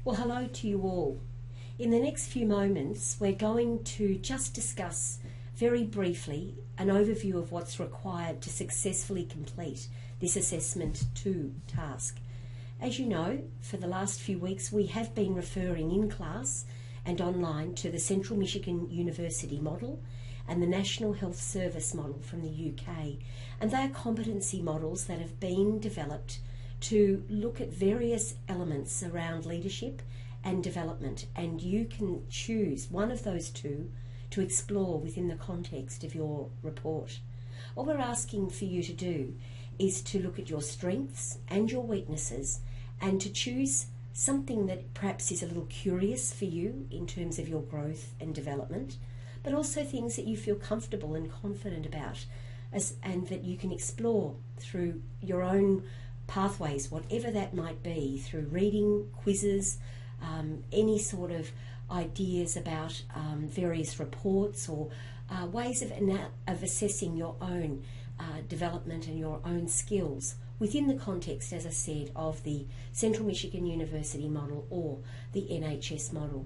Well, hello to you all. In the next few moments, we're going to just discuss very briefly an overview of what's required to successfully complete this Assessment 2 task. As you know, for the last few weeks, we have been referring in class and online to the Central Michigan University model and the National Health Service model from the UK. And they are competency models that have been developed to look at various elements around leadership and development, and you can choose one of those two to explore within the context of your report. What we're asking for you to do is to look at your strengths and your weaknesses and to choose something that perhaps is a little curious for you in terms of your growth and development, but also things that you feel comfortable and confident about and that you can explore through your own pathways, whatever that might be, through reading, quizzes, any sort of ideas about various reports or ways of assessing your own development and your own skills within the context, as I said, of the Central Michigan University model or the NHS model.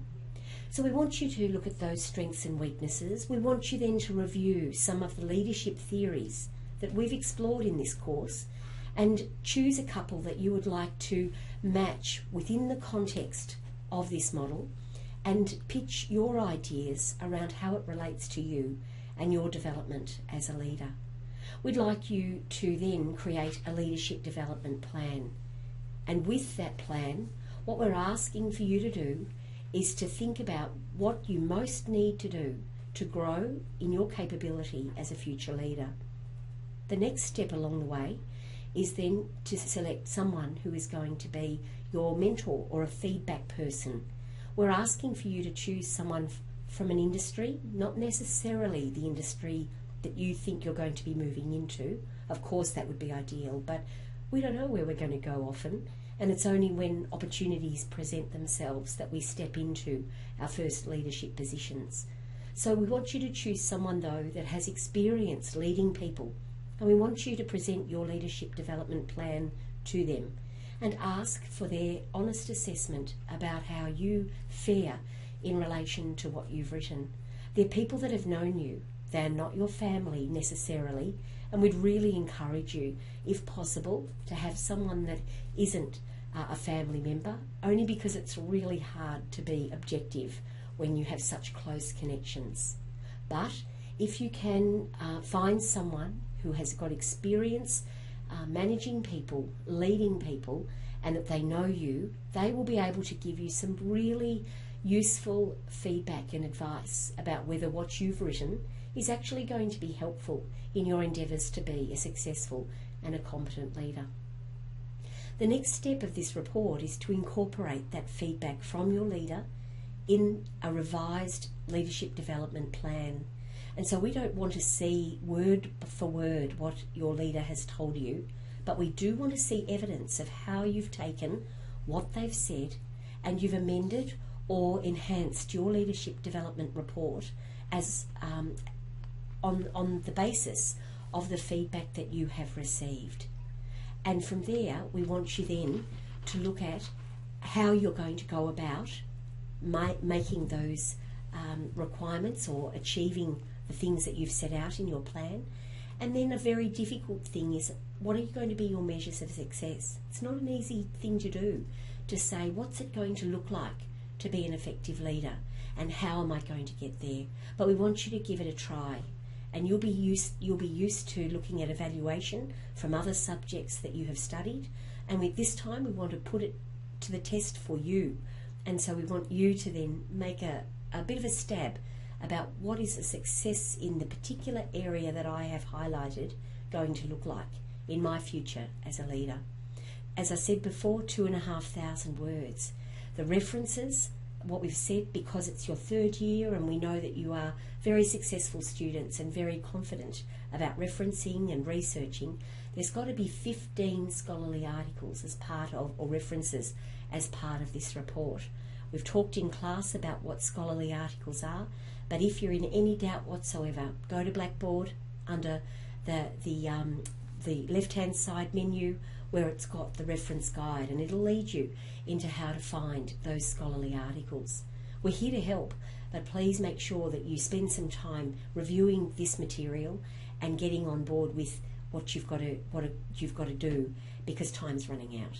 So we want you to look at those strengths and weaknesses. We want you then to review some of the leadership theories that we've explored in this course and choose a couple that you would like to match within the context of this model and pitch your ideas around how it relates to you and your development as a leader. We'd like you to then create a leadership development plan. And with that plan, what we're asking for you to do is to think about what you most need to do to grow in your capability as a future leader. The next step along the way is then to select someone who is going to be your mentor or a feedback person. We're asking for you to choose someone from an industry, not necessarily the industry that you think you're going to be moving into. Of course, that would be ideal, but we don't know where we're going to go often, and it's only when opportunities present themselves that we step into our first leadership positions. So we want you to choose someone, though, that has experience leading people, and we want you to present your leadership development plan to them and ask for their honest assessment about how you fare in relation to what you've written. They're people that have known you. They're not your family necessarily, and we'd really encourage you, if possible, to have someone that isn't a family member, only because it's really hard to be objective when you have such close connections. But if you can find someone who has got experience managing people, leading people, and that they know you, they will be able to give you some really useful feedback and advice about whether what you've written is actually going to be helpful in your endeavours to be a successful and a competent leader. The next step of this report is to incorporate that feedback from your leader in a revised leadership development plan. And so we don't want to see word for word what your leader has told you, but we do want to see evidence of how you've taken what they've said and you've amended or enhanced your leadership development report as on the basis of the feedback that you have received. And from there, we want you then to look at how you're going to go about making those requirements or achieving the things that you've set out in your plan. And then a very difficult thing is, what are going to be your measures of success? It's not an easy thing to do, to say, what's it going to look like to be an effective leader and how am I going to get there? But we want you to give it a try, and you'll be used to looking at evaluation from other subjects that you have studied, and with this time we want to put it to the test for you. And so we want you to then make a bit of a stab about what is a success in the particular area that I have highlighted going to look like in my future as a leader. As I said before, 2,500 words. The references, what we've said, because it's your third year and we know that you are very successful students and very confident about referencing and researching, there's got to be 15 scholarly articles as part of, or references as part of this report. We've talked in class about what scholarly articles are, but if you're in any doubt whatsoever, go to Blackboard under the the left-hand side menu where it's got the reference guide, and it'll lead you into how to find those scholarly articles. We're here to help, but please make sure that you spend some time reviewing this material and getting on board with what you've got to do, because time's running out.